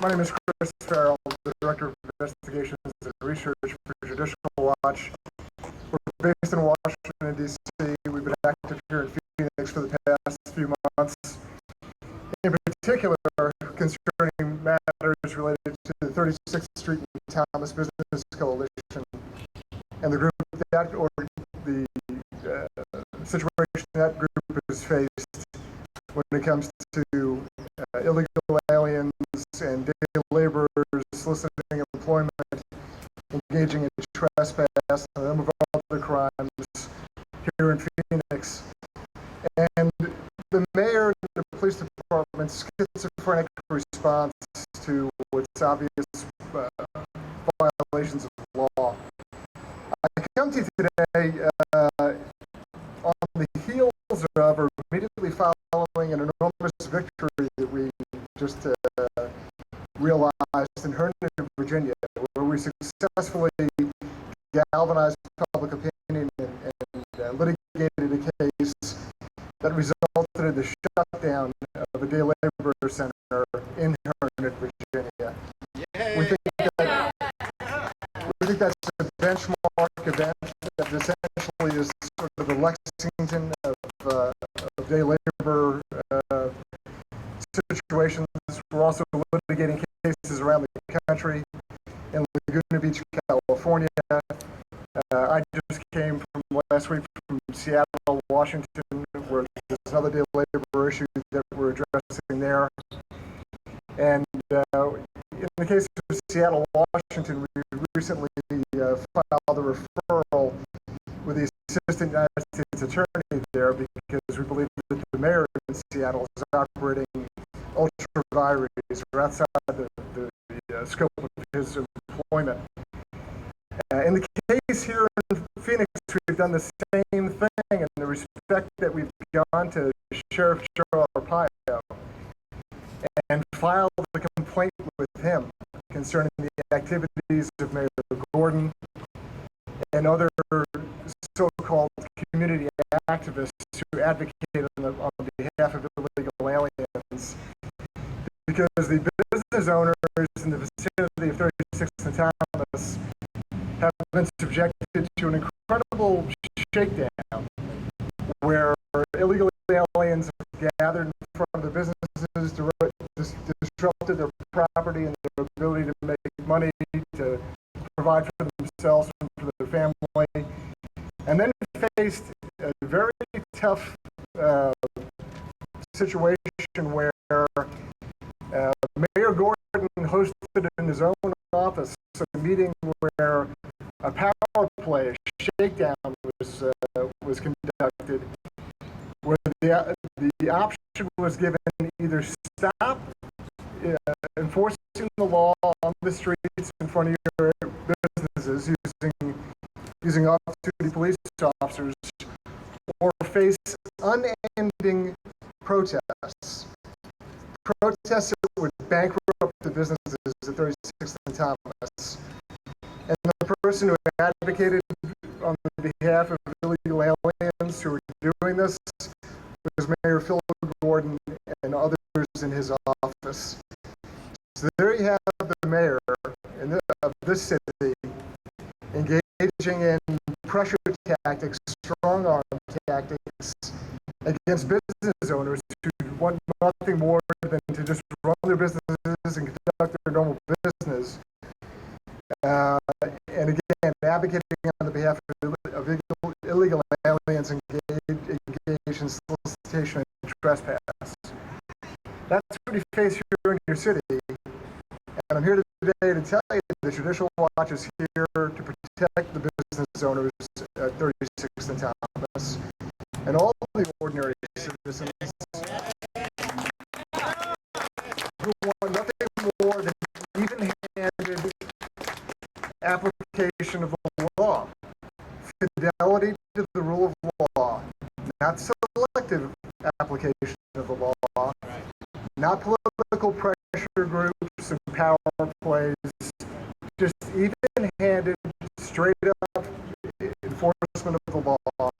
My name is Chris Farrell, the Director of Investigations and Research for Judicial Watch. We're based in Washington, D.C. We've been active here in Phoenix for the past few months. In particular, concerning matters related to the 36th Street and Thomas Business Coalition and the group that, or the situation that group has faced when it comes to illegal aliens and day laborers soliciting employment, engaging in trespass, and a number of other crimes here in Phoenix. And the mayor and the police department's schizophrenic response to what's obvious violations of law. I come to you today on the heels of, or immediately following, an enormous victory that we just realized in Herndon, Virginia, where we successfully galvanized public opinion and litigated a case that resulted in the shutdown of a day labor center in Herndon, Virginia. We think that's a benchmark event that essentially is sort of the Lexington of day labor situations. We're also litigating cases around the country. In Laguna Beach, California. I just came from last week from Seattle, Washington, where there's another day labor issue that we're addressing there. And in the case of Seattle, Washington, we recently filed a referral with the Assistant United States Attorney there because we believe that the mayor in Seattle is operating ultra vires or outside the scope of his employment. In the case here in Phoenix, we've done the same thing in the respect that we've gone to Sheriff Joe Arpaio and filed a complaint with him concerning the activities of Mayor Gordon and other so-called community activists who advocate on behalf of illegal aliens, because the business owners in the vicinity of 36th and Thomas have been subjected to an incredible shakedown where illegal aliens have gathered in front of the businesses, disrupted their property and their ability to make money, to provide for themselves and for their family, and then faced a very tough situation where Mayor Gordon hosted in his own office a meeting where a power play, a shakedown was conducted, where the option was given: either stop enforcing the law on the streets in front of your businesses using off-duty police officers, or face unending protests. Protests that would bankrupt the businesses at 36th and Thomas. And the person who advocated on behalf of illegal aliens who were doing this was Mayor Phil Gordon and others in his office. So there you have the mayor of this city engaging in pressure tactics, strong arm tactics against business owners who want nothing more than to just run their businesses and conduct their normal business. And again, advocating on the behalf of illegal aliens engaged in solicitation and trespass. That's what you face here in your city. And I'm here today to tell you that Judicial Watch is here to protect the business owners at 36th and Thomas and all the ordinary citizens who want nothing more than even-handed application of the law, fidelity to the rule of law, not selective application of the law, not political pressure groups and power plays, just even-handed, straight-up enforcement of the law.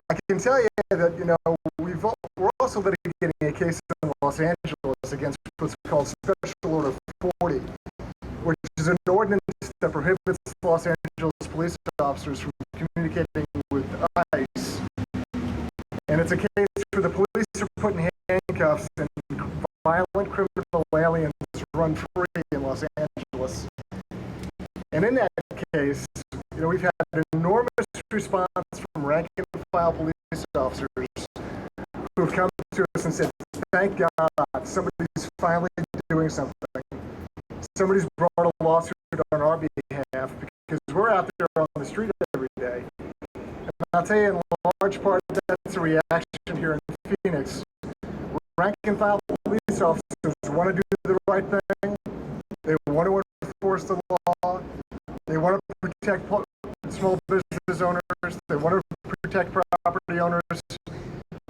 I can tell you that, we're also litigating a case in Los Los Angeles against what's called Special Order 40, which is an ordinance that prohibits Los Angeles police officers from communicating with ICE. And it's a case where the police are put in handcuffs and violent criminal aliens run free in Los Angeles. And in that case, we've had an enormous response from rank and file police officers who've come to us and said, thank God, somebody's finally doing something. Somebody's brought a lawsuit on our behalf, because we're out there on the street every day. And I'll tell you, in large part, that's a reaction here in Phoenix. Rank and file police officers want to do the right thing. They want to enforce the law. They want to protect small business owners. They want to protect property owners.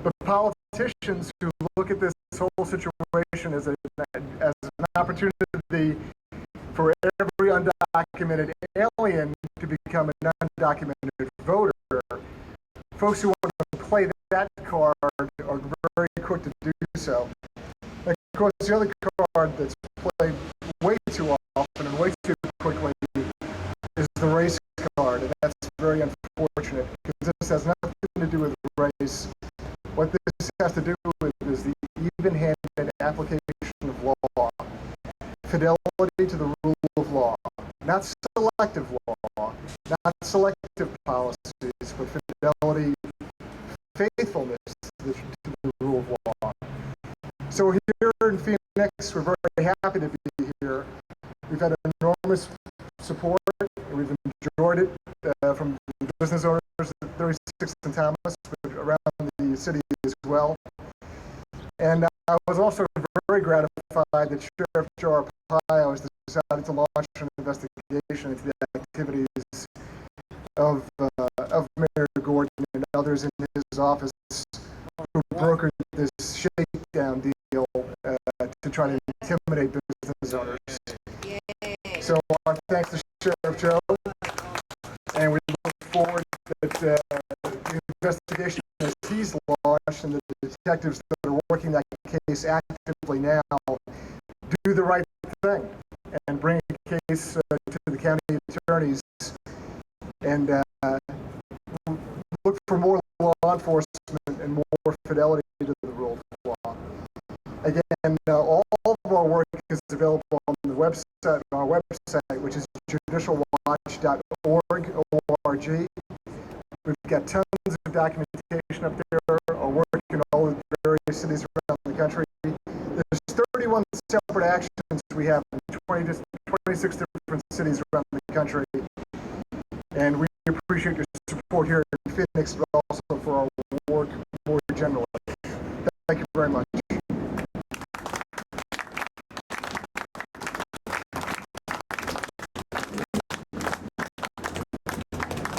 But politicians who look at this whole situation as an opportunity for every undocumented alien to become an undocumented voter, folks who want to play that card are very quick to do so. And of course, the other card that's played way too often and way too quickly is the race card, and that's very unfortunate, because this has nothing to do with race. What this has to do with is the even-handed application of law, fidelity to the rule of law, not selective law, not selective policies, but fidelity, faithfulness to the rule of law. So here in Phoenix, we're very happy to be here. We've had enormous support. We've enjoyed it from the business owners at 36th and Thomas, but around the city as well. And I was also very gratified that Sheriff Joe Arpaio has decided to launch an investigation into the activities of Mayor Gordon and others in his office who brokered this shakedown deal to try to intimidate business owners. So our thanks to Sheriff Joe, and we look forward that the investigation as he's launched and the detectives that are working that case actively now do the right thing and bring a case to the county attorneys and look for more law enforcement and more fidelity to the rule of law. Again, all of our work is available on the website, our website, which is JudicialWatch.org, O-R-G. We've got tons of documentation up there, our work in all the various cities around the country. There's 31 separate actions we have in 26 different cities around the country. And we appreciate your support here in Phoenix, but also for our work more generally.